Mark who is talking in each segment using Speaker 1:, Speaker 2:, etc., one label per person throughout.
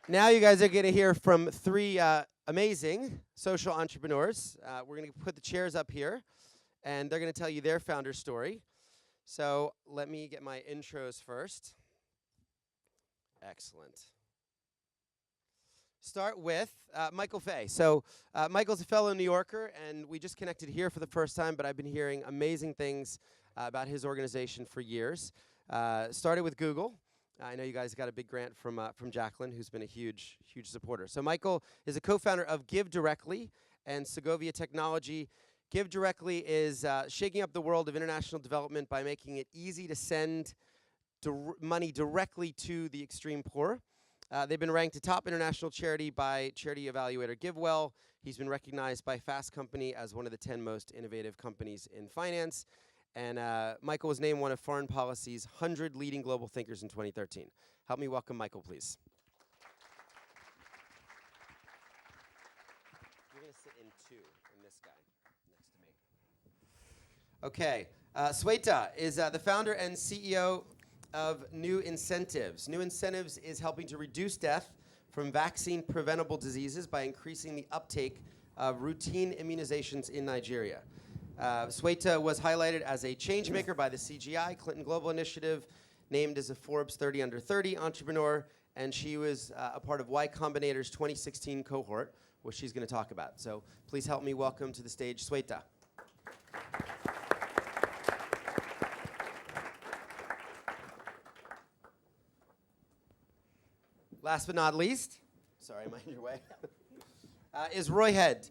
Speaker 1: Now you guys are going to hear from three amazing social entrepreneurs. We're going to put the chairs up here, and they're going to tell you their founder story. So let me get my intros first. Excellent. Start with Michael Faye. So Michael's a fellow New Yorker, and we just connected here for the first time, but I've been hearing amazing things about his organization for years. Started with Google. I know you guys got a big grant from Jacqueline, who's been a huge supporter. So Michael is a co-founder of GiveDirectly and Segovia Technology. GiveDirectly is shaking up the world of international development by making it easy to send money directly to the extreme poor. They've been ranked a top international charity by charity evaluator GiveWell. He's been recognized by Fast Company as one of the 10 most innovative companies in finance. And Michael was named one of Foreign Policy's 100 leading global thinkers in 2013. Help me welcome Michael, please. You're going to sit in two, and this guy next to me. Okay. Svetha is the founder and CEO of New Incentives. New Incentives is helping to reduce death from vaccine-preventable diseases by increasing the uptake of routine immunizations in Nigeria. Svetha was highlighted as a change maker by the CGI, Clinton Global Initiative, named as a Forbes 30 Under 30 entrepreneur, and she was a part of Y Combinator's 2016 cohort, which she's going to talk about. So please help me welcome to the stage Svetha. Last but not least, sorry, am I in your way? Is Roy Head.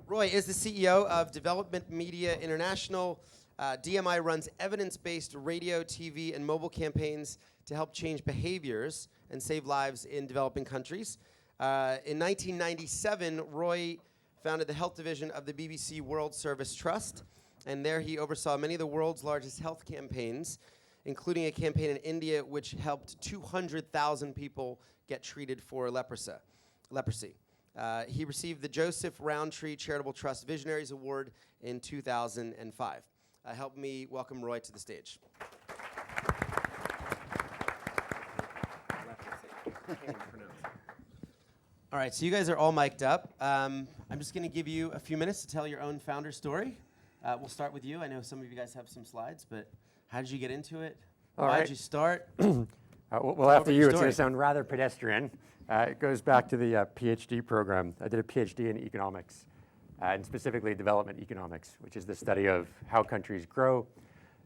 Speaker 1: Roy is the CEO of Development Media International. DMI runs evidence-based radio, TV, and mobile campaigns to help change behaviors and save lives in developing countries. In 1997, Roy founded the health division of the BBC World Service Trust, and there he oversaw many of the world's largest health campaigns, including a campaign in India which helped 200,000 people get treated for leprosy. He received the Joseph Rowntree Charitable Trust Visionaries Award in 2005. Help me welcome Roy to the stage. All right, so you guys are all mic'd up. I'm just going to give you a few minutes to tell your own founder story. We'll start with you. I know some of you guys have some slides, but how did you get into it? Why did you start?
Speaker 2: Well, after you, it's going to sound rather pedestrian. It goes back to the PhD program. I did a PhD in economics, and specifically development economics, which is the study of how countries grow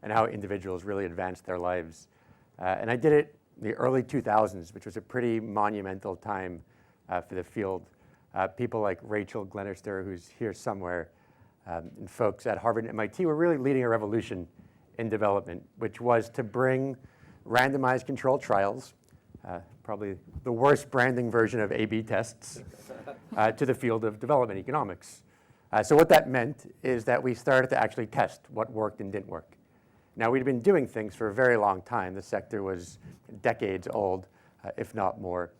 Speaker 2: and how individuals really advance their lives. And I did it in the early 2000s, which was a pretty monumental time for the field. People like Rachel Glenister, who's here somewhere, and folks at Harvard and MIT were really leading a revolution in development, which was to bring randomized controlled trials, probably the worst branding version of A/B tests, to the field of development economics. So what that meant is that we started to actually test what worked and didn't work. Now, we'd been doing things for a very long time. The sector was decades old, if not more.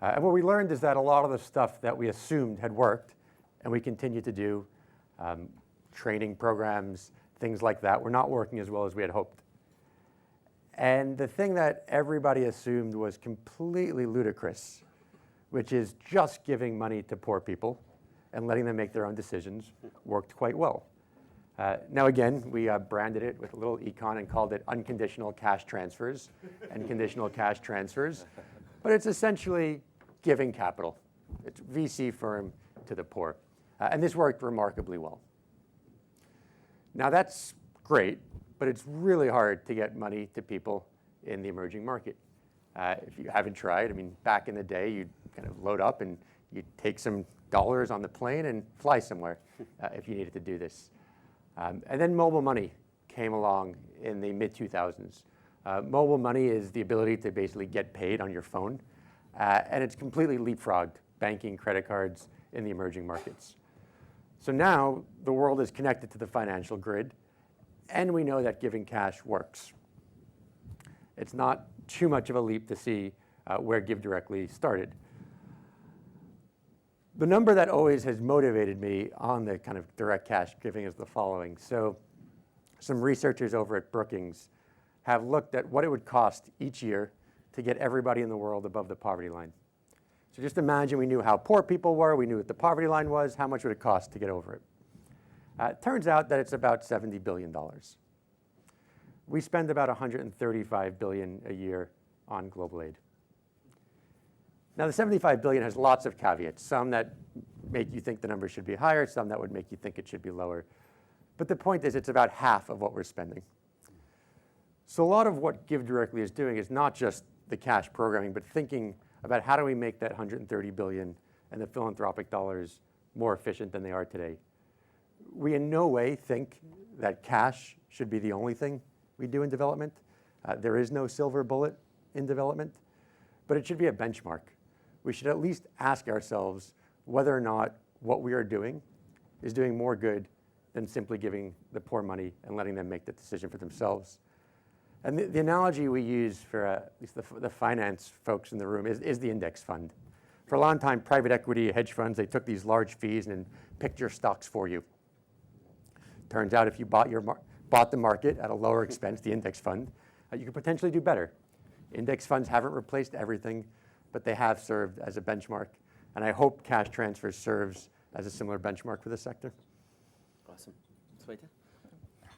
Speaker 2: And what we learned is that a lot of the stuff that we assumed had worked, and we continue to do, training programs, things like that, were not working as well as we had hoped. And the thing that everybody assumed was completely ludicrous, which is just giving money to poor people and letting them make their own decisions, worked quite well. Now again, we branded it with a little econ and called it unconditional cash transfers and conditional cash transfers. But it's essentially giving capital. It's VC firm to the poor. And this worked remarkably well. Now that's great, but it's really hard to get money to people in the emerging market. If you haven't tried, I mean, back in the day, you'd kind of load up and you'd take some dollars on the plane and fly somewhere if you needed to do this. And then mobile money came along in the mid-2000s. Mobile money is the ability to basically get paid on your phone, and it's completely leapfrogged banking, credit cards in the emerging markets. So now the world is connected to the financial grid, and we know that giving cash works. It's not too much of a leap to see where GiveDirectly started. The number that always has motivated me on the kind of direct cash giving is the following. So some researchers over at Brookings have looked at what it would cost each year to get everybody in the world above the poverty line. So just imagine we knew how poor people were, we knew what the poverty line was, how much would it cost to get over it? It turns out that it's about $70 billion. We spend about $135 billion a year on global aid. Now the $75 billion has lots of caveats, some that make you think the number should be higher, some that would make you think it should be lower. But the point is it's about half of what we're spending. So a lot of what GiveDirectly is doing is not just the cash programming, but thinking about how do we make that $130 billion and the philanthropic dollars more efficient than they are today. We in no way think that cash should be the only thing we do in development. There is no silver bullet in development, but it should be a benchmark. We should at least ask ourselves whether or not what we are doing is doing more good than simply giving the poor money and letting them make the decision for themselves. And the analogy we use for at least the finance folks in the room is the index fund. For a long time, private equity hedge funds, they took these large fees and picked your stocks for you. Turns out if you bought the market at a lower expense, the index fund, you could potentially do better. Index funds haven't replaced everything, but they have served as a benchmark. And I hope cash transfers serves as a similar benchmark for the sector.
Speaker 1: Awesome. Svetha?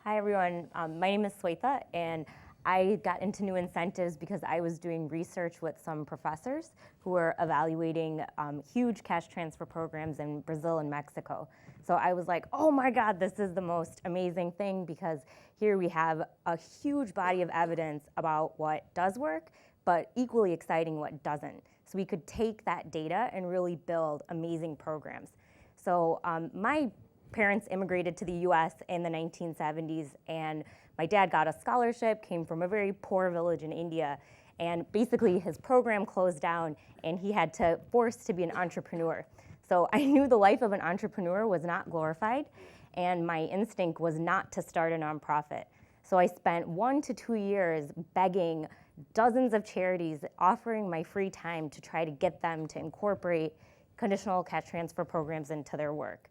Speaker 3: Hi, everyone. My name is Svetha, and I got into new incentives because I was doing research with some professors who were evaluating huge cash transfer programs in Brazil and Mexico. So I was like, oh my God, this is the most amazing thing, because here we have a huge body of evidence about what does work, but equally exciting what doesn't. So we could take that data and really build amazing programs. So my parents immigrated to the US in the 1970s, and my dad got a scholarship, came from a very poor village in India, and basically his program closed down and he had to force to be an entrepreneur. So I knew the life of an entrepreneur was not glorified, and my instinct was not to start a nonprofit. So I spent 1 to 2 years begging dozens of charities, offering my free time to try to get them to incorporate conditional cash transfer programs into their work.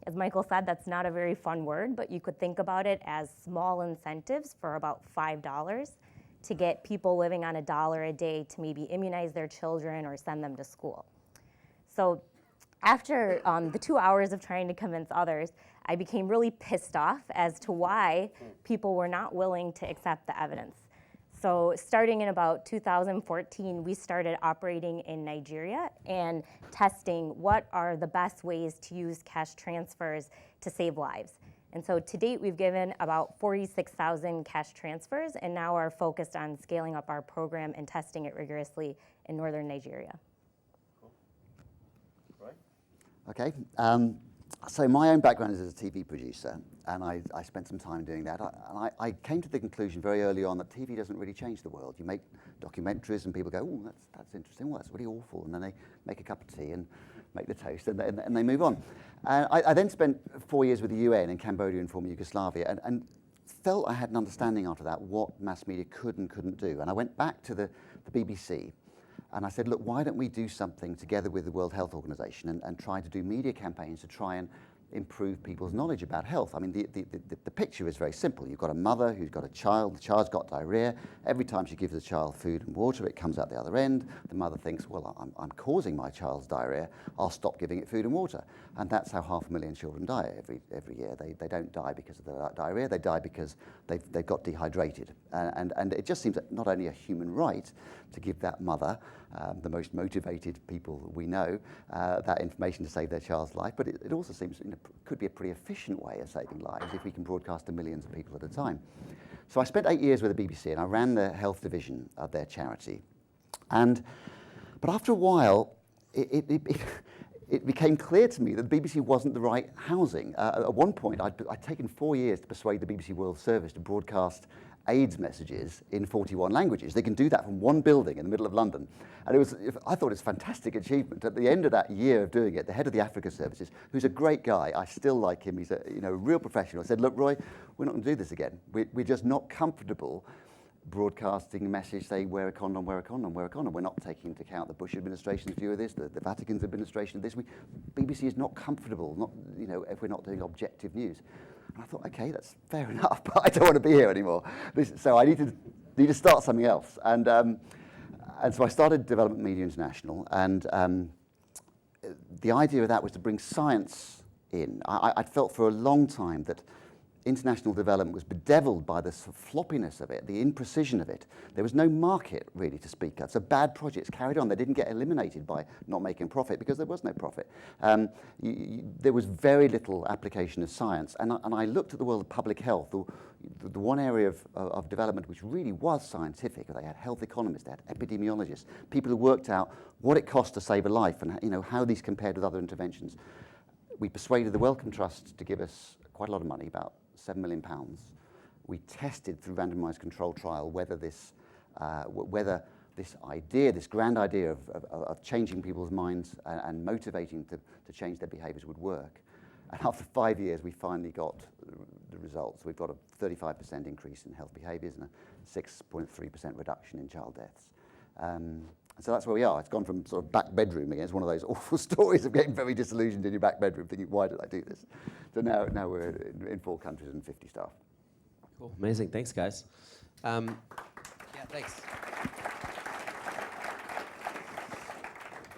Speaker 3: As Michael said, that's not a very fun word, but you could think about it as small incentives for about $5 to get people living on $1 a day to maybe immunize their children or send them to school. So after the 2 hours of trying to convince others, I became really pissed off as to why people were not willing to accept the evidence. So starting in about 2014, we started operating in Nigeria and testing what are the best ways to use cash transfers to save lives. And so to date, we've given about 46,000 cash transfers, and now are focused on scaling up our program and testing it rigorously in northern Nigeria.
Speaker 1: Cool. Roy?
Speaker 4: Okay. So my own background is as a TV producer, and I spent some time doing that. I came to the conclusion very early on that TV doesn't really change the world. You make documentaries and people go, oh, that's interesting, well, that's really awful. And then they make a cup of tea and make the toast, and they move on. I then spent 4 years with the UN in Cambodia and former Yugoslavia, and felt I had an understanding after that what mass media could and couldn't do. And I went back to the BBC, and I said, look, why don't we do something together with the World Health Organization and try to do media campaigns to try and improve people's knowledge about health. I mean, the picture is very simple. You've got a mother who's got a child. The child's got diarrhea. Every time she gives the child food and water, it comes out the other end. The mother thinks, well, I'm causing my child's diarrhea. I'll stop giving it food and water. And that's how 500,000 children die every year. They don't die because of the diarrhea. They die because they've got dehydrated. And it just seems not only a human right to give that mother, the most motivated people we know, that information to save their child's life, but it also seems could be a pretty efficient way of saving lives if we can broadcast to millions of people at a time. So I spent 8 years with the BBC, and I ran the health division of their charity. But after a while, it became clear to me that the BBC wasn't the right housing. At one point, I'd taken 4 years to persuade the BBC World Service to broadcast AIDS messages in 41 languages. They can do that from one building in the middle of London. And I thought it was a fantastic achievement. At the end of that year of doing it, the head of the Africa Services, who's a great guy, I still like him, he's a real professional, said, look, Roy, we're not going to do this again. We're just not comfortable broadcasting a message saying wear a condom, wear a condom, wear a condom. We're not taking into account the Bush administration's view of this, the Vatican's administration of this. BBC is not comfortable, if we're not doing objective news. And I thought, okay, that's fair enough, but I don't want to be here anymore. So I need to start something else. And so I started Development Media International, and the idea of that was to bring science in. I felt for a long time that international development was bedeviled by the sort of floppiness of it, the imprecision of it. There was no market really to speak of. So bad projects carried on. They didn't get eliminated by not making profit because there was no profit. There was very little application of science. And I looked at the world of public health, the one area of development which really was scientific. They had health economists, they had epidemiologists, people who worked out what it cost to save a life and how these compared with other interventions. We persuaded the Wellcome Trust to give us quite a lot of money, about £7 million. We tested through randomized control trial whether this idea, this grand idea of changing people's minds and motivating to change their behaviors would work. And after 5 years, we finally got the results. We've got a 35% increase in health behaviors and a 6.3% reduction in child deaths. So that's where we are. It's gone from sort of back bedroom again. It's one of those awful stories of getting very disillusioned in your back bedroom, thinking, why did I do this? So now we're in 4 countries and 50 staff.
Speaker 1: Cool, amazing. Thanks, guys. Yeah, thanks.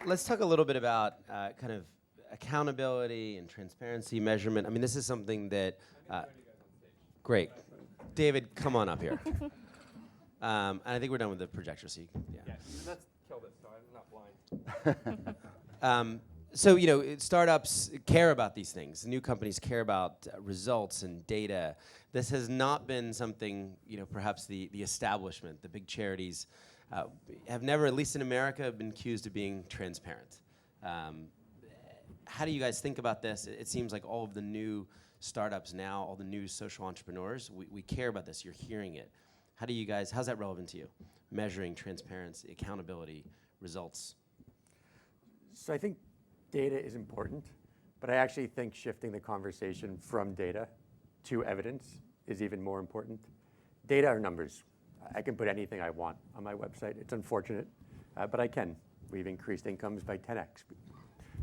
Speaker 1: Let's talk a little bit about kind of accountability and transparency measurement. I mean, this is something that... great. David, come on up here. And I think we're done with the projector, so yeah.
Speaker 5: Let's kill this so I'm not blind.
Speaker 1: So, startups care about these things. New companies care about results and data. This has not been something, perhaps the establishment, the big charities, have never, at least in America, been accused of being transparent. How do you guys think about this? It seems like all of the new startups now, all the new social entrepreneurs, we care about this. You're hearing it. How's that relevant to you? Measuring transparency, accountability, results.
Speaker 2: So I think data is important, but I actually think shifting the conversation from data to evidence is even more important. Data are numbers. I can put anything I want on my website. It's unfortunate, but I can. We've increased incomes by 10x,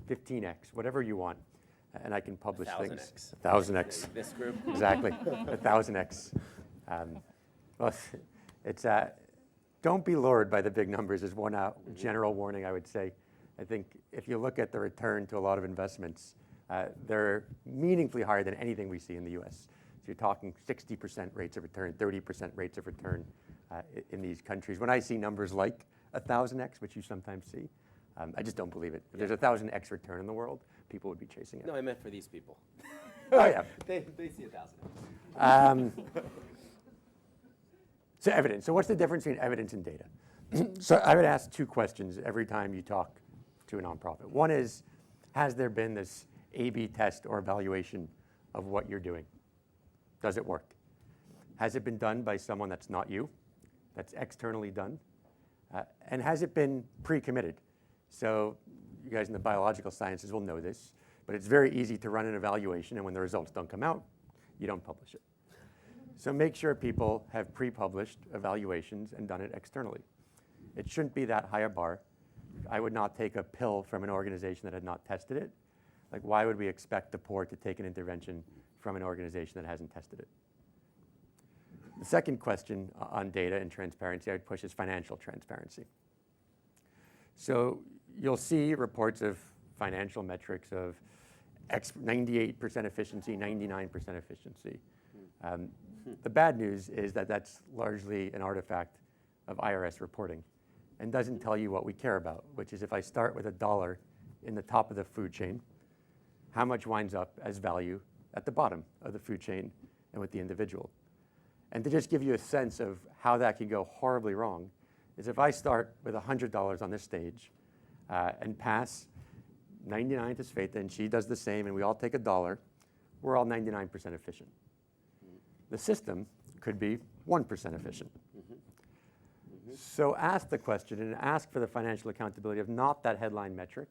Speaker 2: 15x, whatever you want, and I can publish
Speaker 1: 1,000x.
Speaker 2: 1,000x.
Speaker 1: This group.
Speaker 2: Exactly, 1,000x. Well, it's don't be lured by the big numbers is one general warning I would say. I think if you look at the return to a lot of investments, they're meaningfully higher than anything we see in the US. So you're talking 60% rates of return, 30% rates of return in these countries. When I see numbers like 1,000x, which you sometimes see, I just don't believe it. If there's 1,000x return in the world, people would be chasing it.
Speaker 1: No, I meant for these people.
Speaker 2: Oh, yeah.
Speaker 1: They see 1,000x.
Speaker 2: So evidence. So what's the difference between evidence and data? So I would ask 2 questions every time you talk to a nonprofit. One is, has there been this A/B test or evaluation of what you're doing? Does it work? Has it been done by someone that's not you, that's externally done? And has it been pre-committed? So you guys in the biological sciences will know this, but it's very easy to run an evaluation, and when the results don't come out, you don't publish it. So make sure people have pre-published evaluations and done it externally. It shouldn't be that high a bar. I would not take a pill from an organization that had not tested it. Like, why would we expect the poor to take an intervention from an organization that hasn't tested it? The second question on data and transparency I would push is financial transparency. So you'll see reports of financial metrics of 98% efficiency, 99% efficiency. The bad news is that that's largely an artifact of IRS reporting and doesn't tell you what we care about, which is if I start with $1 in the top of the food chain, how much winds up as value at the bottom of the food chain and with the individual. And to just give you a sense of how that can go horribly wrong is if I start with $100 on this stage and pass 99 to Svetha, and she does the same, and we all take $1, we're all 99% efficient. The system could be 1% efficient. So ask the question and ask for the financial accountability of not that headline metric,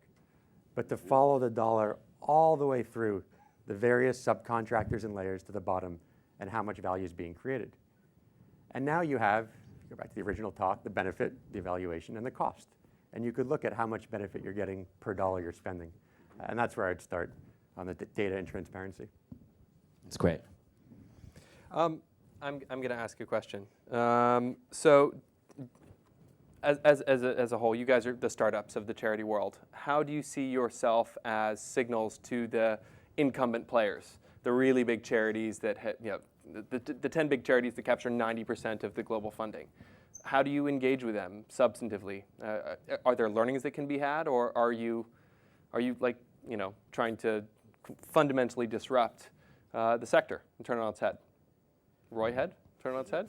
Speaker 2: but to follow the dollar all the way through the various subcontractors and layers to the bottom and how much value is being created. And now you have go back to the original talk, the benefit, the evaluation, and the cost. And you could look at how much benefit you're getting per dollar you're spending. And that's where I'd start on the data and transparency.
Speaker 1: That's great.
Speaker 5: I'm going to ask you a question. So, as a whole, you guys are the startups of the charity world. How do you see yourself as signals to the incumbent players, the really big charities that the 10 big charities that capture 90% of the global funding? How do you engage with them substantively? Are there learnings that can be had, or are you like trying to fundamentally disrupt the sector and turn it on its head? Roy Head, turn it on its head?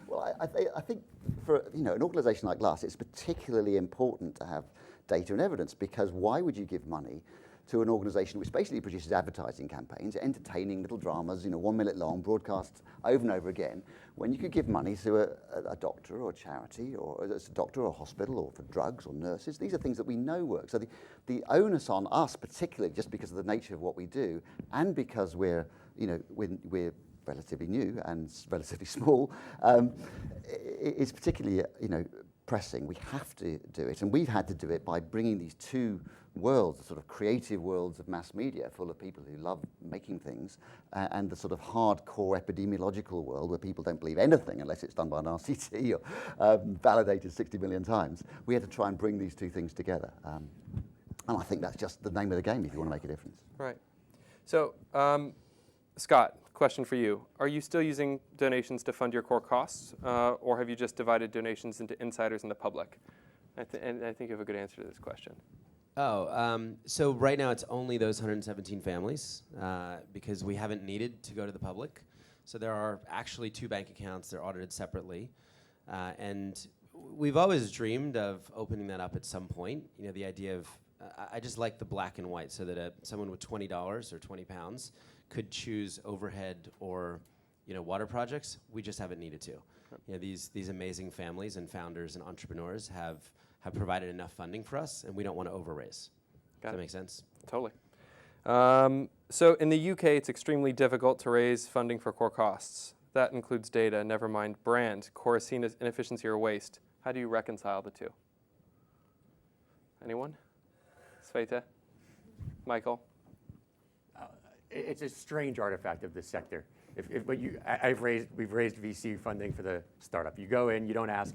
Speaker 4: Well, I think for an organisation like us, it's particularly important to have data and evidence, because why would you give money to an organisation which basically produces advertising campaigns, entertaining little dramas, 1 minute long, broadcast over and over again, when you could give money to a doctor or a charity, or a doctor or a hospital, or for drugs or nurses? These are things that we know work. So the onus on us, particularly just because of the nature of what we do, and because we're relatively new and relatively small, is particularly pressing. We have to do it, and we've had to do it by bringing these two worlds, the sort of creative worlds of mass media, full of people who love making things, and the sort of hardcore epidemiological world where people don't believe anything unless it's done by an RCT or validated 60 million times. We had to try and bring these two things together, and I think that's just the name of the game if you want to make a difference.
Speaker 5: Right. So, Scott, question for you. Are you still using donations to fund your core costs, or have you just divided donations into insiders and the public? And I think you have a good answer to this question.
Speaker 1: So right now it's only those 117 families because we haven't needed to go to the public. So there are actually 2 bank accounts. They're audited separately. And we've always dreamed of opening that up at some point. The idea of, I just like the black and white, so that someone with $20 or 20 pounds could choose overhead or water projects. We just haven't needed to. These amazing families and founders and entrepreneurs have provided enough funding for us, and we don't want to overraise. Does that make sense?
Speaker 5: Totally. So in the UK, it's extremely difficult to raise funding for core costs. That includes data, never mind brand. Core is seen as inefficiency or waste. How do you reconcile the two? Anyone? Svetha? Michael?
Speaker 2: It's a strange artifact of this sector. We've raised VC funding for the startup. You go in, you don't ask,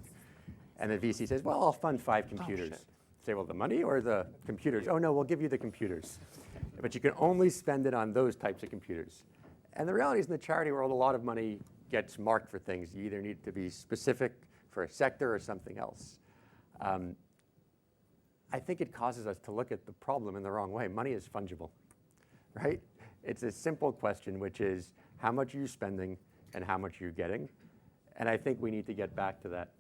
Speaker 2: and the VC says, well, I'll fund 5 computers. Say, well, the money or the computers? Oh, no, we'll give you the computers. But you can only spend it on those types of computers. And the reality is, in the charity world, a lot of money gets marked for things. You either need to be specific for a sector or something else. I think it causes us to look at the problem in the wrong way. Money is fungible, right? It's a simple question, which is, how much are you spending and how much are you getting? And I think we need to get back to that.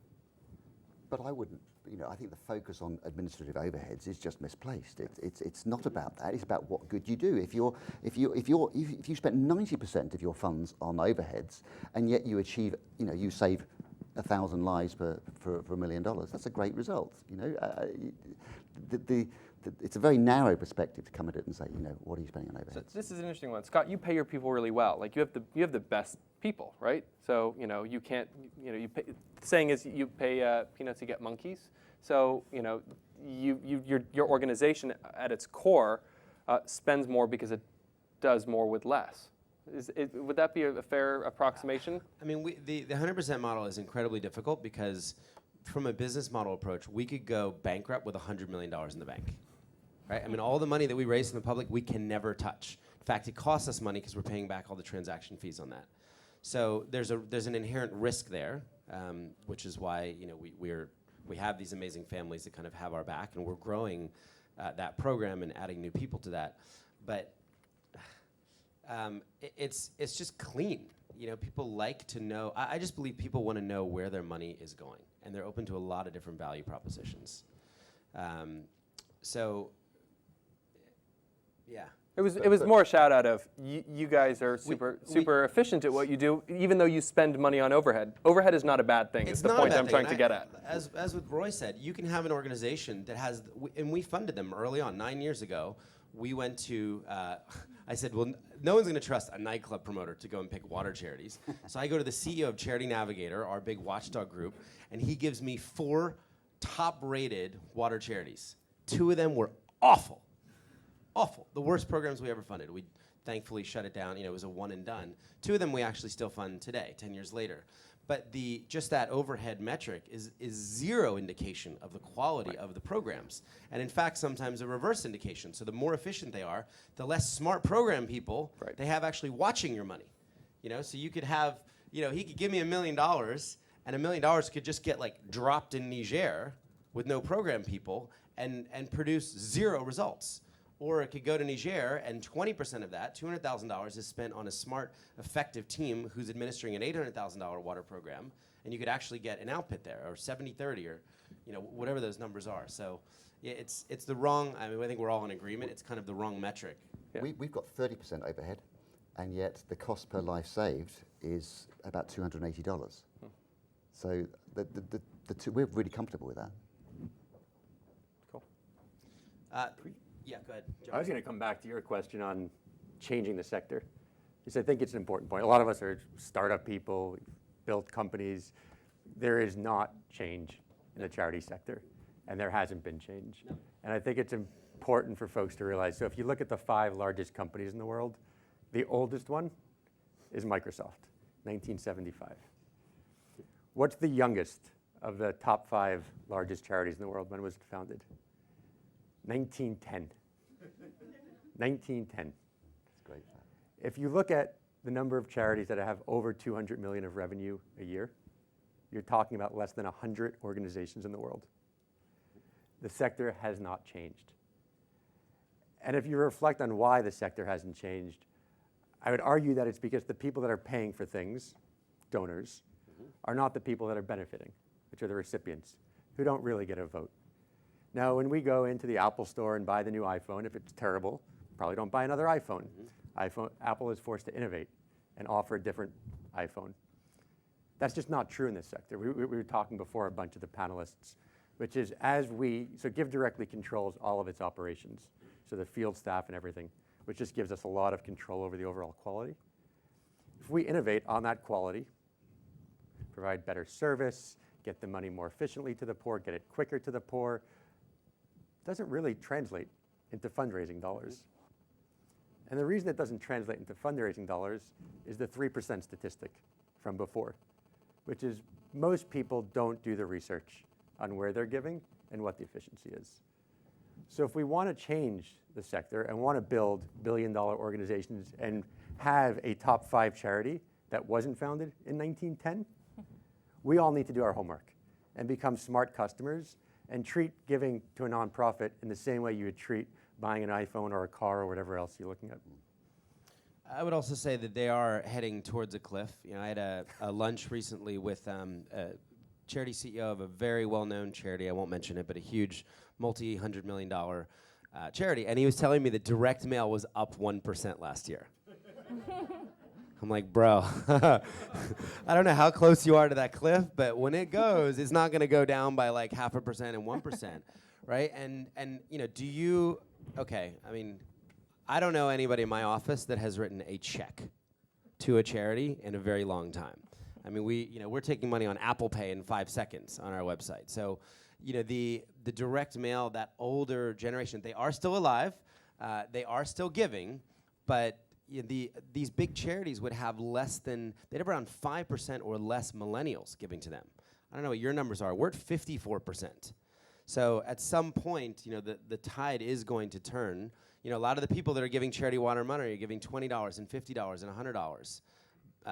Speaker 4: But I wouldn't. I think the focus on administrative overheads is just misplaced. It's not about that. It's about what good you do. If you spend 90% of your funds on overheads, and yet you achieve, you save 1,000 lives for $1 million, that's a great result. It's a very narrow perspective to come at it and say, what are you spending on overheads?
Speaker 5: So this is an interesting one, Scott. You pay your people really well. Like you have the best people, right? So you can't, you pay. The saying is you pay peanuts, you get monkeys. So your organization at its core spends more because it does more with less. Would that be a fair approximation?
Speaker 1: I mean, the 100% model is incredibly difficult because from a business model approach, we could go bankrupt with $100 million in the bank. Right? I mean, all the money that we raise from the public, we can never touch. In fact, it costs us money because we're paying back all the transaction fees on that. So there's an inherent risk there, which is why we have these amazing families that kind of have our back, and we're growing that program and adding new people to that. But it's just clean. People like to know. I just believe people want to know where their money is going, and they're open to a lot of different value propositions. So. Yeah.
Speaker 5: It was more a shout out of you guys are super efficient at what you do, even though you spend money on overhead. Overhead is not a bad thing. It's the point I'm trying to get at.
Speaker 1: As what Roy said, you can have an organization that has, and we funded them early on, 9 years ago. We went to, I said, well, no one's going to trust a nightclub promoter to go and pick water charities. So I go to the CEO of Charity Navigator, our big watchdog group, and he gives me 4 top-rated water charities. 2 of them were awful. Awful. The worst programs we ever funded. We thankfully shut it down. It was a one and done. 2 of them we actually still fund today, 10 years later. But just that overhead metric is zero indication of the quality of the programs. And in fact, sometimes a reverse indication. So the more efficient they are, the less smart program people they have actually watching your money. So you could have, he could give me $1 million, and $1 million could just get dropped in Niger with no program people and produce 0 results. Or it could go to Niger, and 20% of that, $200,000, is spent on a smart, effective team who's administering an $800,000 water program, and you could actually get an output there, or 70-30, or whatever those numbers are. So yeah, it's the wrong. I think we're all in agreement. It's kind of the wrong metric.
Speaker 4: Yeah. We've got 30% overhead, and yet the cost per life saved is about $280. So the two, we're really comfortable with that.
Speaker 5: Cool.
Speaker 1: Yeah, go ahead.
Speaker 2: I was going to come back to your question on changing the sector, because I think it's an important point. A lot of us are startup people, built companies. There is not change in the charity sector, and there hasn't been change. No. And I think it's important for folks to realize, so if you look at the 5 largest companies in the world, the oldest one is Microsoft, 1975. What's the youngest of the top 5 largest charities in the world? When was it founded? 1910. 1910.
Speaker 4: That's great.
Speaker 2: If you look at the number of charities that have over 200 million of revenue a year, you're talking about less than 100 organizations in the world. The sector has not changed. And if you reflect on why the sector hasn't changed, I would argue that it's because the people that are paying for things, donors, are not the people that are benefiting, which are the recipients, who don't really get a vote. Now, when we go into the Apple store and buy the new iPhone, if it's terrible, probably don't buy another iPhone. Apple is forced to innovate and offer a different iPhone. That's just not true in this sector. We were talking before, a bunch of the panelists, which is so GiveDirectly controls all of its operations, so the field staff and everything, which just gives us a lot of control over the overall quality. If we innovate on that quality, provide better service, get the money more efficiently to the poor, get it quicker to the poor, doesn't really translate into fundraising dollars. And the reason it doesn't translate into fundraising dollars is the 3% statistic from before, which is most people don't do the research on where they're giving and what the efficiency is. So if we want to change the sector and want to build billion-dollar organizations and have a top 5 charity that wasn't founded in 1910, we all need to do our homework and become smart customers and treat giving to a nonprofit in the same way you would treat buying an iPhone or a car or whatever else you're looking at.
Speaker 1: I would also say that they are heading towards a cliff. I had a lunch recently with a charity CEO of a very well-known charity, I won't mention it, but a huge multi-$100 million charity, and he was telling me that direct mail was up 1% last year. I'm like, bro, I don't know how close you are to that cliff, but when it goes, it's not going to go down by 0.5% and 1%, right? And do you? Okay, I don't know anybody in my office that has written a check to a charity in a very long time. We're taking money on Apple Pay in 5 seconds on our website. So, the direct mail, that older generation, they are still alive, they are still giving, but these big charities would have they'd have around 5% or less millennials giving to them. I don't know what your numbers are. We're at 54%. So at some point, the tide is going to turn. A lot of the people that are giving charity water money are giving $20 and $50 and $100.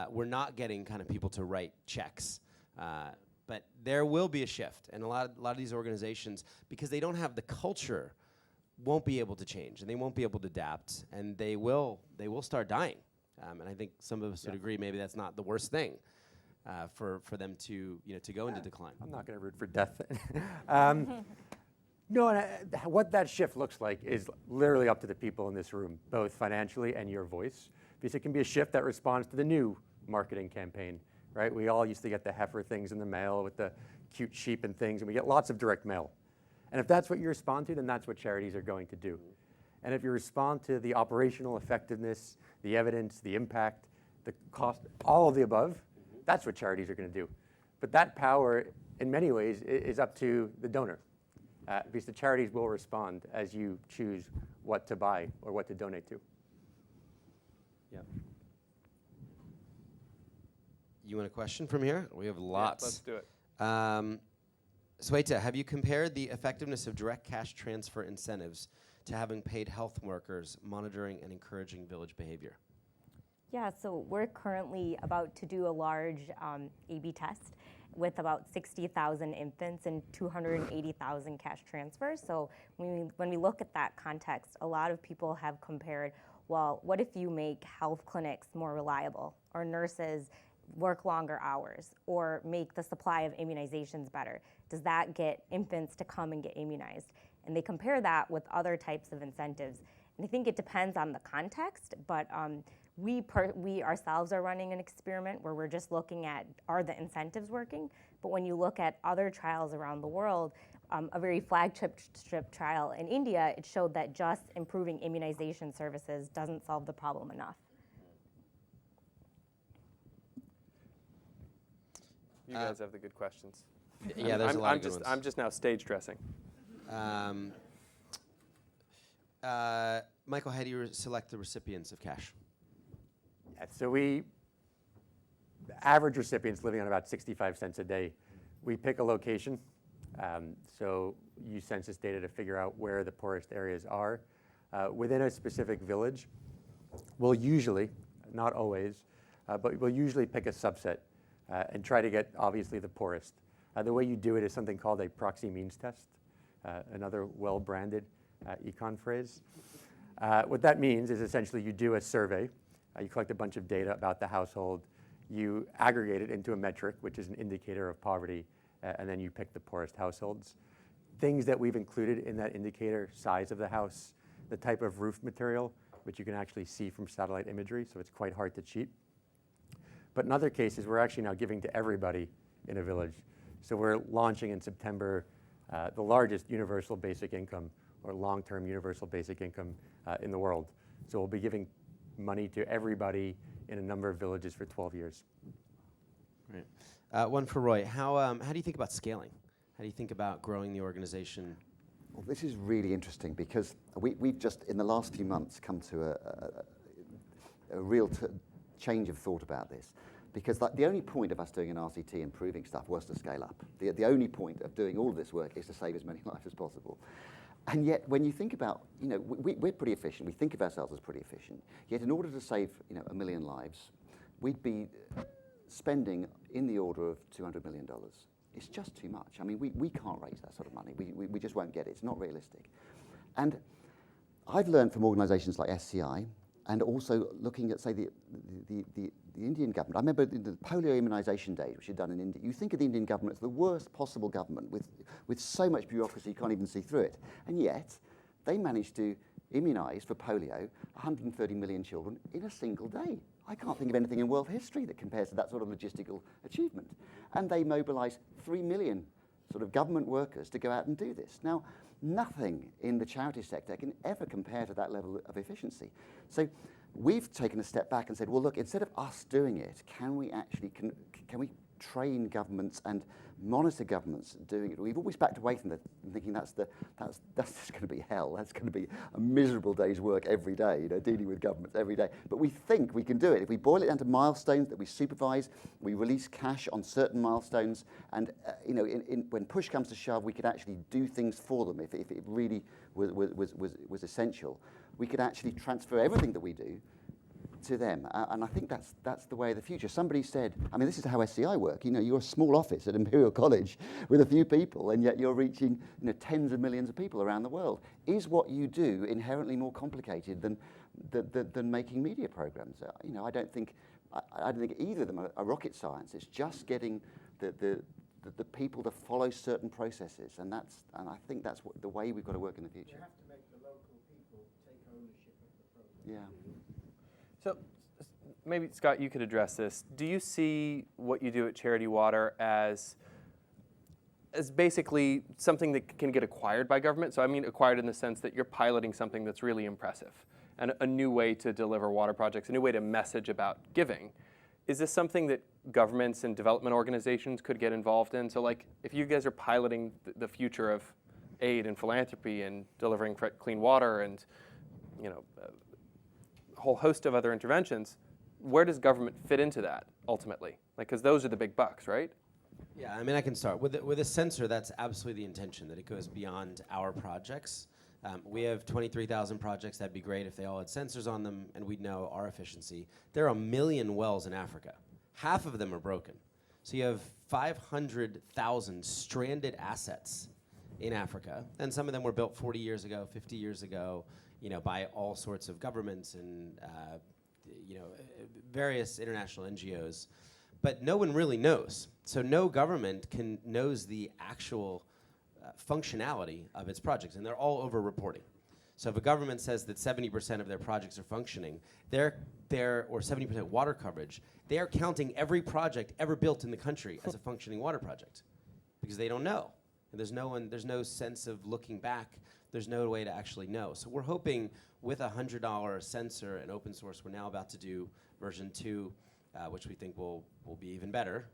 Speaker 1: We're not getting kind of people to write checks. But there will be a shift. And a lot of these organizations, because they don't have the culture, won't be able to change, and they won't be able to adapt, and they will start dying. And I think some of us would agree maybe that's not the worst thing for them to go into decline.
Speaker 2: I'm not going to root for death. No, and what that shift looks like is literally up to the people in this room, both financially and your voice, because it can be a shift that responds to the new marketing campaign, right? We all used to get the heifer things in the mail with the cute sheep and things, and we get lots of direct mail. And if that's what you respond to, then that's what charities are going to do. And if you respond to the operational effectiveness, the evidence, the impact, the cost, all of the above, that's what charities are going to do. But that power, in many ways, is up to the donor. Because the charities will respond as you choose what to buy or what to donate to.
Speaker 1: Yeah. You want a question from here? We have lots.
Speaker 5: Yeah, let's do it.
Speaker 1: Svetha, have you compared the effectiveness of direct cash transfer incentives to having paid health workers monitoring and encouraging village behavior?
Speaker 3: Yeah, so we're currently about to do a large A/B test with about 60,000 infants and 280,000 cash transfers. So when we look at that context, a lot of people have compared, well, what if you make health clinics more reliable, or nurses work longer hours, or make the supply of immunizations better? Does that get infants to come and get immunized? And they compare that with other types of incentives. And I think it depends on the context, but we ourselves are running an experiment where we're just looking at, are the incentives working? But when you look at other trials around the world, a very flagship trial in India, it showed that just improving immunization services doesn't solve the problem enough.
Speaker 5: You guys have the good questions.
Speaker 1: Yeah, there's a lot of good ones.
Speaker 5: I'm just now stage dressing.
Speaker 1: Michael, how do you select the recipients of cash?
Speaker 2: Yeah, so the average recipient's living on about 65 cents a day. We pick a location. So use census data to figure out where the poorest areas are. Within a specific village, we'll usually, not always, but we'll usually pick a subset and try to get, obviously, the poorest. The way you do it is something called a proxy means test, another well-branded econ phrase. What that means is essentially you do a survey. You collect a bunch of data about the household. You aggregate it into a metric, which is an indicator of poverty, and then you pick the poorest households. Things that we've included in that indicator: size of the house, the type of roof material, which you can actually see from satellite imagery, so it's quite hard to cheat. But in other cases, we're actually now giving to everybody in a village. So we're launching in September the largest universal basic income, or long-term universal basic income in the world. So we'll be giving money to everybody in a number of villages for 12 years.
Speaker 1: Right. One for Roy. How do you think about scaling? How do you think about growing the organization?
Speaker 4: Well, this is really interesting because we've just, in the last few months, come to a real change of thought about this. Because the only point of us doing an RCT and proving stuff was to scale up. The only point of doing all of this work is to save as many lives as possible. And yet, when you think about, we're pretty efficient. We think of ourselves as pretty efficient. Yet, in order to save, 1 million lives, we'd be spending in the order of $200 million. It's just too much. I mean, we can't raise that sort of money. We just won't get it. It's not realistic. And I've learned from organisations like SCI, and also looking at, say, the Indian government. I remember the polio immunisation days, which are done in India. You think of the Indian government as the worst possible government with so much bureaucracy you can't even see through it. And yet, they managed to immunise for polio 130 million children in a single day. I can't think of anything in world history that compares to that sort of logistical achievement. And they mobilised 3 million sort of government workers to go out and do this. Now, nothing in the charity sector can ever compare to that level of efficiency. So we've taken a step back and said, well, look, instead of us doing it, can we can we train governments and monitor governments doing it? We've always backed away from that, thinking that's just going to be hell. That's going to be a miserable day's work every day, dealing with governments every day. But we think we can do it. If we boil it down to milestones that we supervise, we release cash on certain milestones, and when push comes to shove, we could actually do things for them if it really was essential. We could actually transfer everything that we do to them, and I think that's the way of the future. Somebody said, I mean, this is how SCI work. You're a small office at Imperial College with a few people, and yet you're reaching tens of millions of people around the world. Is what you do inherently more complicated than making media programs? I don't think either of them are rocket science. It's just getting the the people to follow certain processes, and I think that's the way we've got to work in the future.
Speaker 6: You have to make the local people take ownership of the program.
Speaker 4: Yeah.
Speaker 5: So maybe, Scott, you could address this. Do you see what you do at Charity Water as basically something that can get acquired by government? So I mean acquired in the sense that you're piloting something that's really impressive and a new way to deliver water projects, a new way to message about giving. Is this something that governments and development organizations could get involved in? So like if you guys are piloting the future of aid and philanthropy and delivering clean water and a whole host of other interventions, where does government fit into that ultimately? Like, because those are the big bucks, right?
Speaker 1: Yeah, I mean, I can start. With a sensor, that's absolutely the intention, that it goes beyond our projects. We have 23,000 projects. That'd be great if they all had sensors on them and we'd know our efficiency. There are 1 million wells in Africa. Half of them are broken. So you have 500,000 stranded assets in Africa. And some of them were built 40 years ago, 50 years ago, by all sorts of governments and various international NGOs. But no one really knows. So no government knows the actual functionality of its projects, and they're all over-reporting. So if a government says that 70% of their projects are functioning, or 70% water coverage, they are counting every project ever built in the country as a functioning water project, because they don't know. And there's no sense of looking back. There's no way to actually know. So we're hoping with a $100 sensor and open source, we're now about to do version 2, which we think will be even better.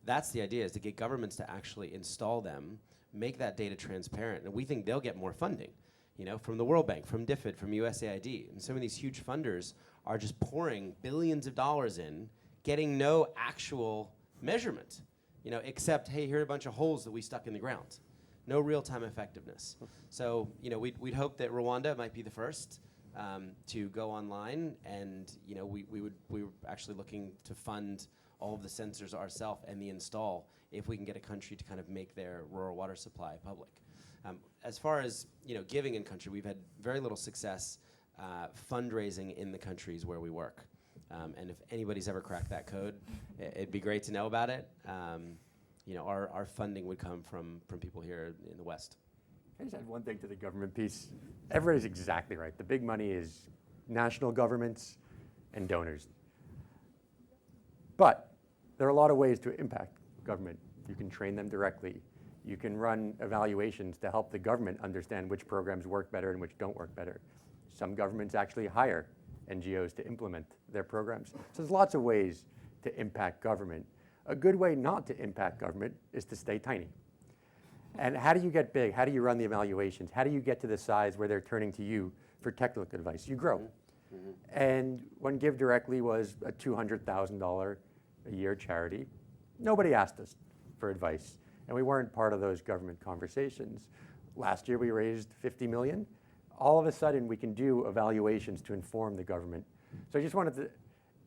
Speaker 1: That's the idea, is to get governments to actually install them, make that data transparent, and we think they'll get more funding, from the World Bank, from DFID, from USAID. And some of these huge funders are just pouring billions of dollars in, getting no actual measurement, except, hey, here are a bunch of holes that we stuck in the ground. No real-time effectiveness. So, we'd hope that Rwanda might be the first to go online, and we were actually looking to fund all of the sensors ourselves and the install if we can get a country to kind of make their rural water supply public. As far as giving in country, we've had very little success fundraising in the countries where we work. And if anybody's ever cracked that code, it'd be great to know about it. Our funding would come from people here in the West.
Speaker 2: I just add one thing to the government piece. Everybody's exactly right. The big money is national governments and donors. But there are a lot of ways to impact government. You can train them directly. You can run evaluations to help the government understand which programs work better and which don't work better. Some governments actually hire NGOs to implement their programs. So there's lots of ways to impact government. A good way not to impact government is to stay tiny. And how do you get big? How do you run the evaluations? How do you get to the size where they're turning to you for technical advice? You grow. Mm-hmm. And when GiveDirectly was a $200,000 a year charity, nobody asked us for advice. And we weren't part of those government conversations. Last year we raised $50 million. All of a sudden we can do evaluations to inform the government. So I just wanted to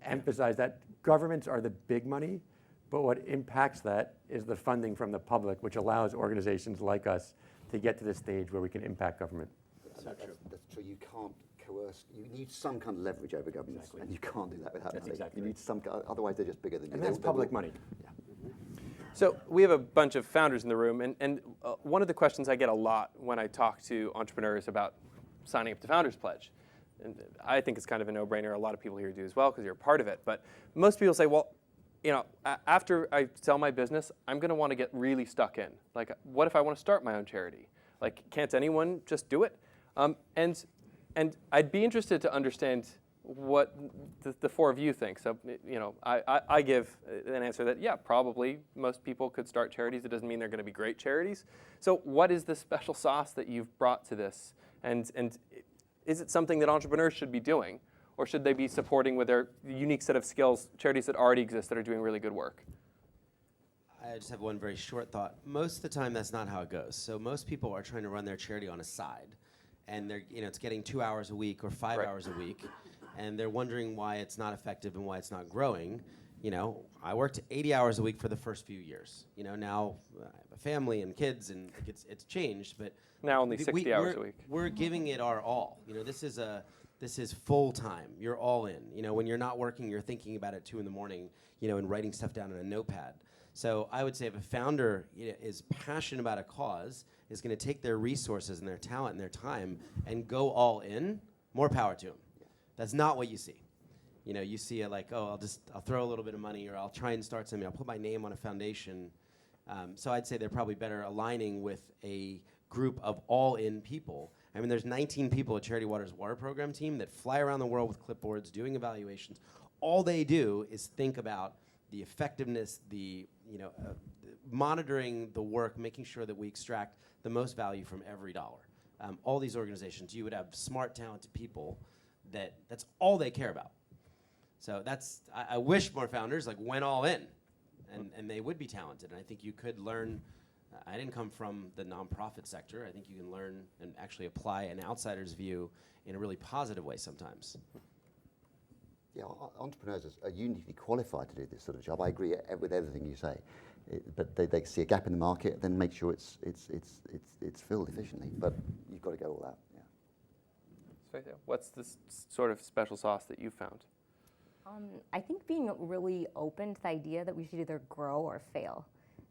Speaker 2: emphasize that governments are the big money, but what impacts that is the funding from the public, which allows organizations like us to get to the stage where we can impact government.
Speaker 4: That's true. You can't coerce. You need some kind of leverage over governments, and you can't do that without money.
Speaker 2: Exactly.
Speaker 4: You need some. Otherwise, they're just bigger than you.
Speaker 2: And that's public money.
Speaker 4: Yeah.
Speaker 5: So we have a bunch of founders in the room, and one of the questions I get a lot when I talk to entrepreneurs about signing up to Founders Pledge, and I think it's kind of a no-brainer. A lot of people here do as well because you're a part of it. But most people say, well, after I sell my business, I'm going to want to get really stuck in. Like, what if I want to start my own charity? Like, can't anyone just do it? And I'd be interested to understand what the four of you think. So, I give an answer that, yeah, probably most people could start charities. It doesn't mean they're going to be great charities. So what is the special sauce that you've brought to this? And is it something that entrepreneurs should be doing? Or should they be supporting with their unique set of skills charities that already exist that are doing really good work?
Speaker 1: I just have one very short thought. Most of the time, that's not how it goes. So most people are trying to run their charity on a side, and they're, it's getting 2 hours a week or 5 hours a week, and they're wondering why it's not effective and why it's not growing. I worked 80 hours a week for the first few years. Now I have a family and kids, and it's changed, but
Speaker 5: now only 60 hours a week.
Speaker 1: We're giving it our all. This is full time. You're all in. When you're not working, you're thinking about it 2 a.m, and writing stuff down in a notepad. So I would say if a founder is passionate about a cause, is going to take their resources and their talent and their time and go all in, more power to them. That's not what you see. You see it like, oh, I'll throw a little bit of money, or I'll try and start something. I'll put my name on a foundation. So I'd say they're probably better aligning with a group of all-in people. I mean, there's 19 people at Charity Water's water program team that fly around the world with clipboards, doing evaluations. All they do is think about the effectiveness, monitoring the work, making sure that we extract the most value from every dollar. All these organizations, you would have smart, talented people that's all they care about. So I wish more founders went all in, and they would be talented. And I think you could learn. I didn't come from the nonprofit sector. I think you can learn and actually apply an outsider's view in a really positive way sometimes.
Speaker 4: Yeah, entrepreneurs are uniquely qualified to do this sort of job. I agree with everything you say, but they see a gap in the market, then make sure it's filled efficiently. But you've got to go all out. Yeah.
Speaker 5: Svetha, what's the sort of special sauce that you found?
Speaker 3: I think being really open to the idea that we should either grow or fail.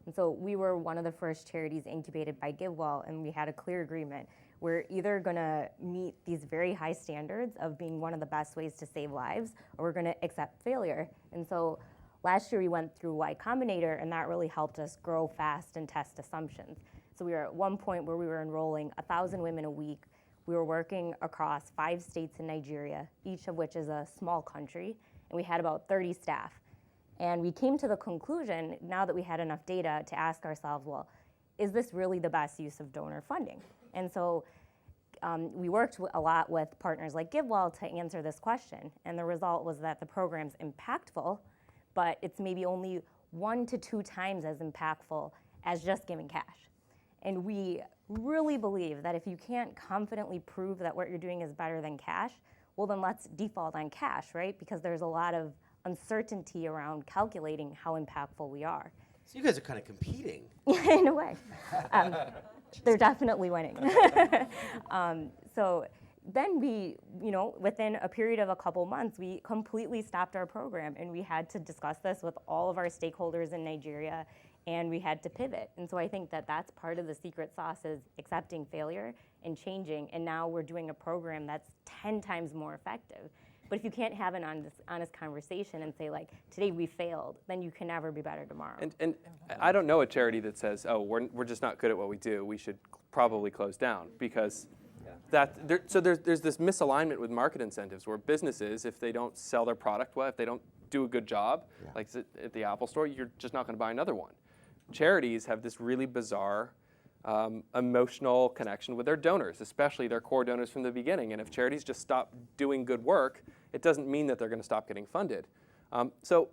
Speaker 3: And so we were one of the first charities incubated by GiveWell, and we had a clear agreement. We're either going to meet these very high standards of being one of the best ways to save lives, or we're going to accept failure. And so last year we went through Y Combinator, and that really helped us grow fast and test assumptions. So we were at one point where we were enrolling 1,000 women a week. We were working across 5 states in Nigeria, each of which is a small country, and we had about 30 staff. And we came to the conclusion, now that we had enough data, to ask ourselves, well, is this really the best use of donor funding? And so we worked a lot with partners like GiveWell to answer this question. And the result was that the program's impactful, but it's maybe only 1 to 2 times as impactful as just giving cash. And we really believe that if you can't confidently prove that what you're doing is better than cash, well, then let's default on cash, right? Because there's a lot of uncertainty around calculating how impactful we are.
Speaker 1: So you guys are kind of competing.
Speaker 3: In a way. They're definitely winning. So then we, within a period of a couple months, we completely stopped our program, and we had to discuss this with all of our stakeholders in Nigeria, and we had to pivot. And so I think that that's part of the secret sauce, is accepting failure and changing, and now we're doing a program that's 10 times more effective. But if you can't have an honest conversation and say, today we failed, then you can never be better tomorrow.
Speaker 5: And I don't know a charity that says, oh, we're just not good at what we do, we should probably close down, because there's this misalignment with market incentives where businesses, if they don't sell their product well, if they don't do a good job, like at the Apple Store, you're just not going to buy another one. Charities have this really bizarre emotional connection with their donors, especially their core donors from the beginning. And if charities just stop doing good work, it doesn't mean that they're going to stop getting funded. So,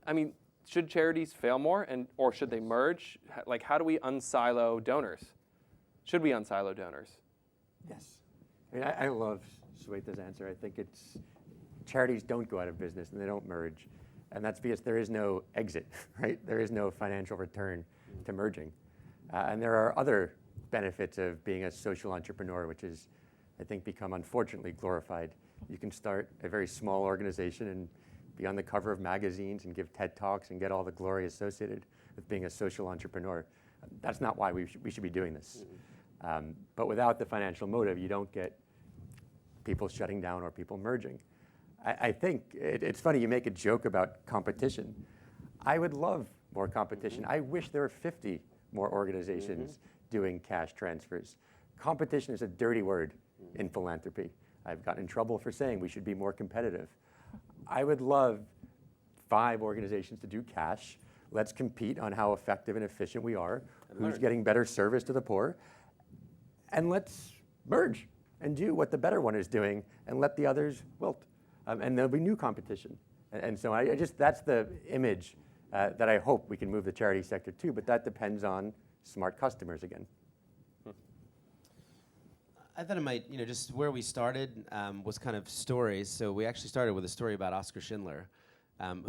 Speaker 5: I mean, should charities fail more, or should they merge? How do we unsilo donors? Should we unsilo donors?
Speaker 2: Yes. I mean, I love Svetha's answer. I think charities don't go out of business and they don't merge. And that's because there is no exit, right? There is no financial return to merging. And there are other benefits of being a social entrepreneur, which is, I think, become unfortunately glorified. You can start a very small organization and be on the cover of magazines and give TED Talks and get all the glory associated with being a social entrepreneur. That's not why we should be doing this. But without the financial motive, you don't get people shutting down or people merging. I think it's funny, you make a joke about competition. I would love more competition. I wish there were 50 more organizations doing cash transfers. Competition is a dirty word in philanthropy. I've gotten in trouble for saying we should be more competitive. I would love 5 organizations to do cash. Let's compete on how effective and efficient we are, who's getting better service to the poor, and let's merge and do what the better one is doing and let the others wilt. And there'll be new competition. And so that's the image that I hope we can move the charity sector to, but that depends on smart customers again.
Speaker 1: I thought it might, just where we started was kind of stories. So we actually started with a story about Oscar Schindler,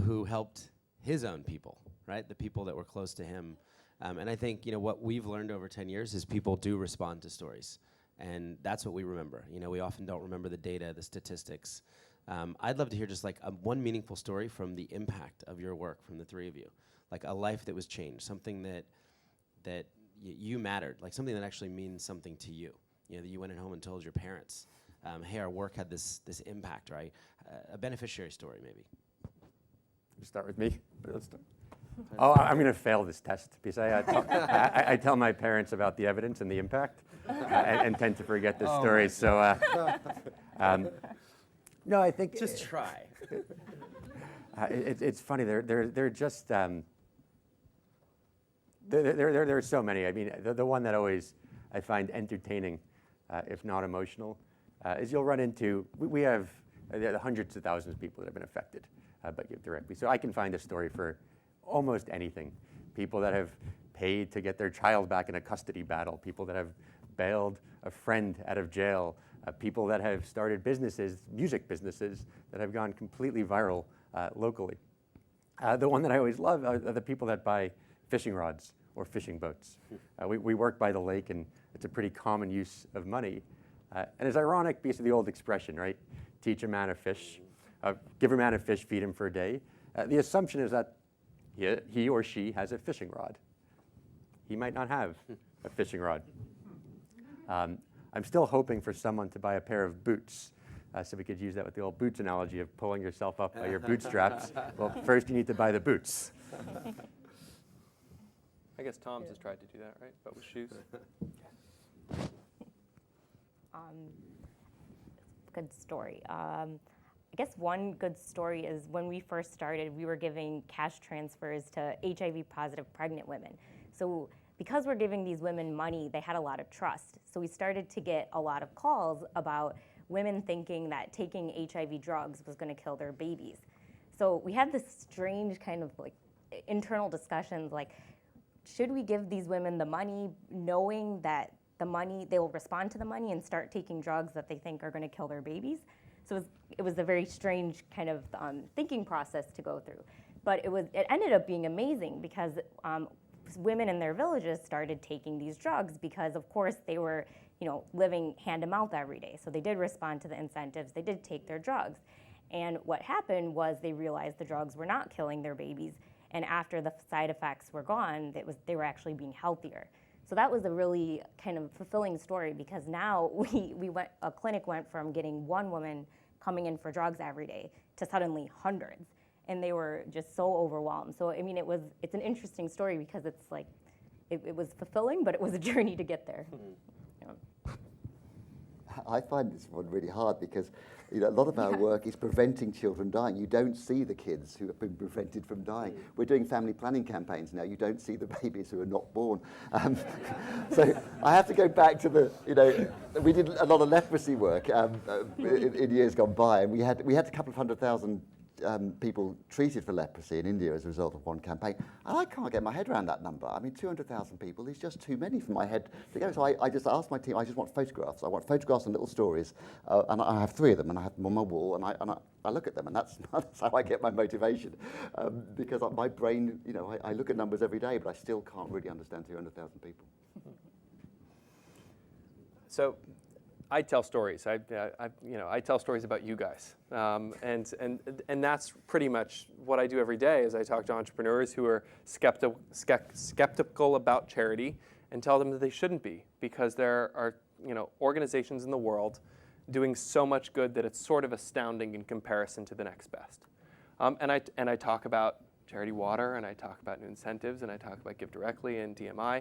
Speaker 1: who helped his own people, right? The people that were close to him. And I think, what we've learned over 10 years is people do respond to stories. And that's what we remember. We often don't remember the data, the statistics. I'd love to hear just one meaningful story from the impact of your work from the 3 of you. like a life that was changed, something that you mattered, like something that actually means something to you. You know, that you went home and told your parents, hey, our work had this impact, right? A beneficiary story, maybe.
Speaker 2: You start with me. Let's start. Oh, I'm going to fail this test because I tell my parents about the evidence and the impact, and tend to forget this story. So, no, I think
Speaker 1: Just try.
Speaker 2: it's funny. They're just there are so many. I mean, the one that always I find entertaining, if not emotional, is you'll run into. We have hundreds of thousands of people that have been affected by GiveDirectly. So I can find a story for almost anything. People that have paid to get their child back in a custody battle, people that have bailed a friend out of jail, people that have started businesses, music businesses, that have gone completely viral locally. The one that I always love are the people that buy fishing rods or fishing boats. We work by the lake, and it's a pretty common use of money. And it's ironic because of the old expression, right? Teach a man to fish, give a man a fish, feed him for a day. The assumption is that he or she has a fishing rod. He might not have a fishing rod. I'm still hoping for someone to buy a pair of boots, so we could use that with the old boots analogy of pulling yourself up by your bootstraps. Well, first you need to buy the boots.
Speaker 5: I guess Tom's has tried to do that, right? But with shoes.
Speaker 3: Good story. I guess one good story is when we first started, we were giving cash transfers to HIV-positive pregnant women. So because we're giving these women money, they had a lot of trust. So we started to get a lot of calls about women thinking that taking HIV drugs was going to kill their babies. So we had this strange kind of like internal discussions, like, should we give these women the money knowing that the money, they will respond to the money and start taking drugs that they think are going to kill their babies? So it was a very strange kind of thinking process to go through. But it ended up being amazing because women in their villages started taking these drugs because, of course, they were, living hand to mouth every day. So they did respond to the incentives. They did take their drugs. And what happened was they realized the drugs were not killing their babies. And after the side effects were gone, they were actually being healthier. So that was a really kind of fulfilling story because now a clinic went from getting one woman coming in for drugs every day to suddenly hundreds. And they were just so overwhelmed. So, I mean, it's an interesting story because it's like, it was fulfilling, but it was a journey to get there.
Speaker 4: I find this one really hard because a lot of our work is preventing children dying. You don't see the kids who have been prevented from dying. We're doing family planning campaigns now. You don't see the babies who are not born. So I have to go back to we did a lot of leprosy work in years gone by, and we had a couple of 100,000 people treated for leprosy in India as a result of one campaign. And I can't get my head around that number. I mean, 200,000 people is just too many for my head to go. So I just asked my team, I just want photographs. I want photographs and little stories. And I have 3 of them, and I have them on my wall, and I look at them, and that's how I get my motivation. Because my brain, I look at numbers every day, but I still can't really understand 200,000 people.
Speaker 5: So I tell stories. I tell stories about you guys, and that's pretty much what I do every day. Is I talk to entrepreneurs who are skeptical about charity, and tell them that they shouldn't be because there are organizations in the world doing so much good that it's sort of astounding in comparison to the next best. And I talk about Charity Water, and I talk about new incentives, and I talk about GiveDirectly and DMI.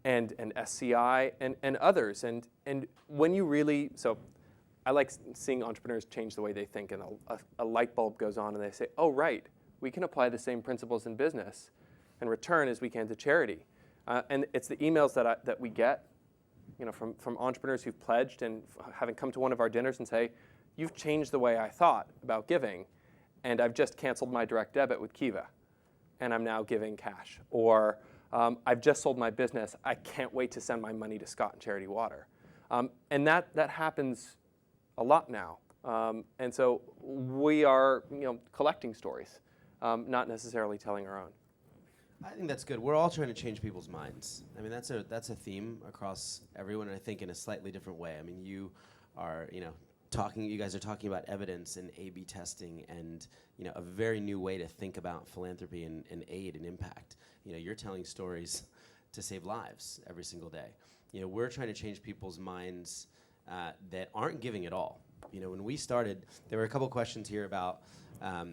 Speaker 5: And SCI and others. And when you really, so I like seeing entrepreneurs change the way they think, and a light bulb goes on and they say, oh, right, we can apply the same principles in business and return as we can to charity. And it's the emails that we get from entrepreneurs who've pledged and having come to one of our dinners and say, you've changed the way I thought about giving, and I've just canceled my direct debit with Kiva, and I'm now giving cash. Or I've just sold my business. I can't wait to send my money to Scott and Charity Water. And that happens a lot now. And so we are collecting stories, not necessarily telling our own.
Speaker 1: I think that's good. We're all trying to change people's minds. I mean, that's a theme across everyone, and I think in a slightly different way. I mean, you are, you guys are talking about evidence and A/B testing and a very new way to think about philanthropy and aid and impact. You're telling stories to save lives every single day. We're trying to change people's minds that aren't giving at all. When we started, there were a couple questions here about, the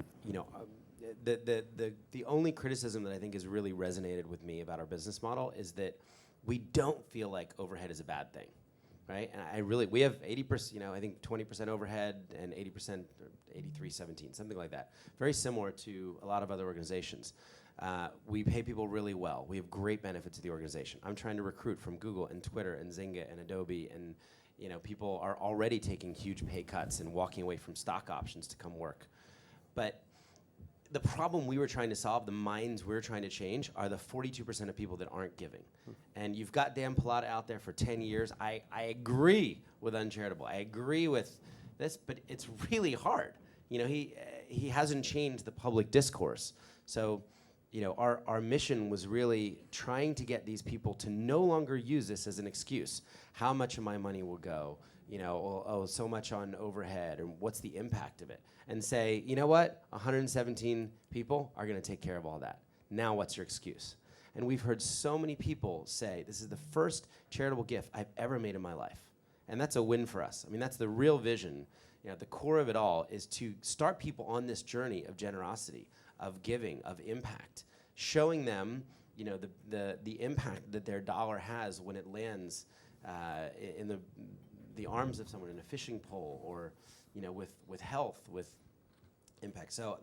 Speaker 1: only criticism that I think has really resonated with me about our business model is that we don't feel like overhead is a bad thing, right? And we have 80%, I think 20% overhead and 80%, or 83-17, something like that. Very similar to a lot of other organizations. We pay people really well. We have great benefits to the organization. I'm trying to recruit from Google and Twitter and Zynga and Adobe, and people are already taking huge pay cuts and walking away from stock options to come work. But the problem we were trying to solve, the minds we're trying to change, are the 42% of people that aren't giving. And you've got Dan Pallotta out there for 10 years. I agree with uncharitable. I agree with this, but it's really hard. He hasn't changed the public discourse. So, our mission was really trying to get these people to no longer use this as an excuse. How much of my money will go? So much on overhead, and what's the impact of it? And say, you know what? 117 people are going to take care of all that. Now what's your excuse? And we've heard so many people say, this is the first charitable gift I've ever made in my life. And that's a win for us. I mean, that's the real vision. The core of it all is to start people on this journey of generosity, of giving, of impact, showing them, the impact that their dollar has when it lands in the arms of someone in a fishing pole, or with health, with impact. So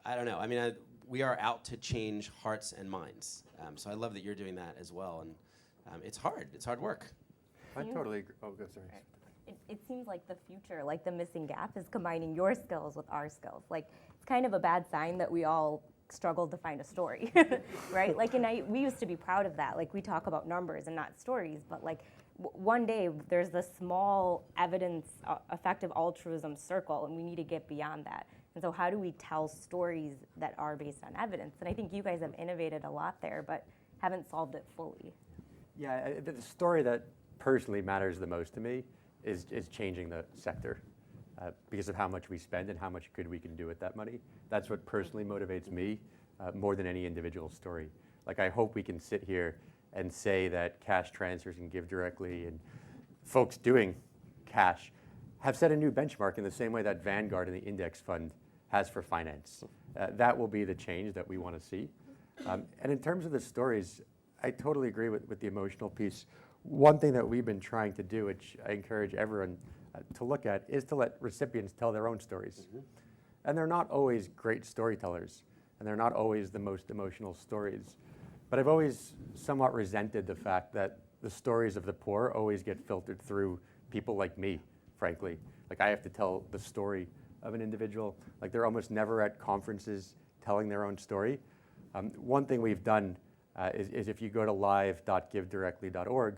Speaker 1: I don't know. I mean, we are out to change hearts and minds. So I love that you're doing that as well. And it's hard. It's hard work.
Speaker 2: I totally agree. Oh, go, sorry.
Speaker 3: It seems like the future, like the missing gap, is combining your skills with our skills. Like, it's kind of a bad sign that we all struggled to find a story, right? Like, we used to be proud of that. Like, we talk about numbers and not stories, but like, one day there's this small evidence, effective altruism circle, and we need to get beyond that. And so how do we tell stories that are based on evidence? And I think you guys have innovated a lot there, but haven't solved it fully.
Speaker 2: Yeah, the story that personally matters the most to me is changing the sector because of how much we spend and how much good we can do with that money. That's what personally motivates me more than any individual story. Like, I hope we can sit here and say that cash transfers and GiveDirectly and folks doing cash have set a new benchmark in the same way that Vanguard and the index fund has for finance. That will be the change that we want to see. And in terms of the stories, I totally agree with the emotional piece. One thing that we've been trying to do, which I encourage everyone to look at, is to let recipients tell their own stories. And they're not always great storytellers, and they're not always the most emotional stories. But I've always somewhat resented the fact that the stories of the poor always get filtered through people like me, frankly. Like, I have to tell the story of an individual. Like, they're almost never at conferences telling their own story. One thing we've done is if you go to live.givedirectly.org,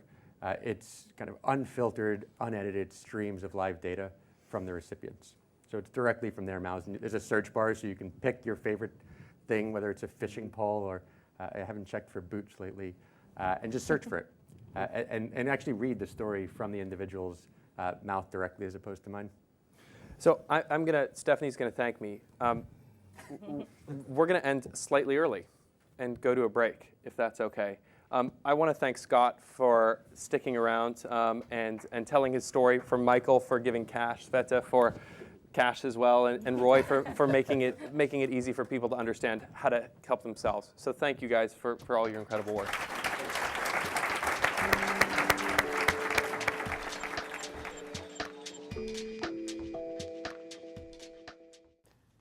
Speaker 2: it's kind of unfiltered, unedited streams of live data from the recipients. So it's directly from their mouths. And there's a search bar, so you can pick your favorite thing, whether it's a fishing pole or I haven't checked for boots lately, and just search for it. And actually read the story from the individual's mouth directly as opposed to mine.
Speaker 5: So Stephanie's gonna thank me. We're gonna end slightly early and go to a break, if that's okay. I want to thank Scott for sticking around and telling his story, for Michael for giving cash, Svetha for cash as well, and Roy for making it easy for people to understand how to help themselves. So thank you guys for all your incredible work.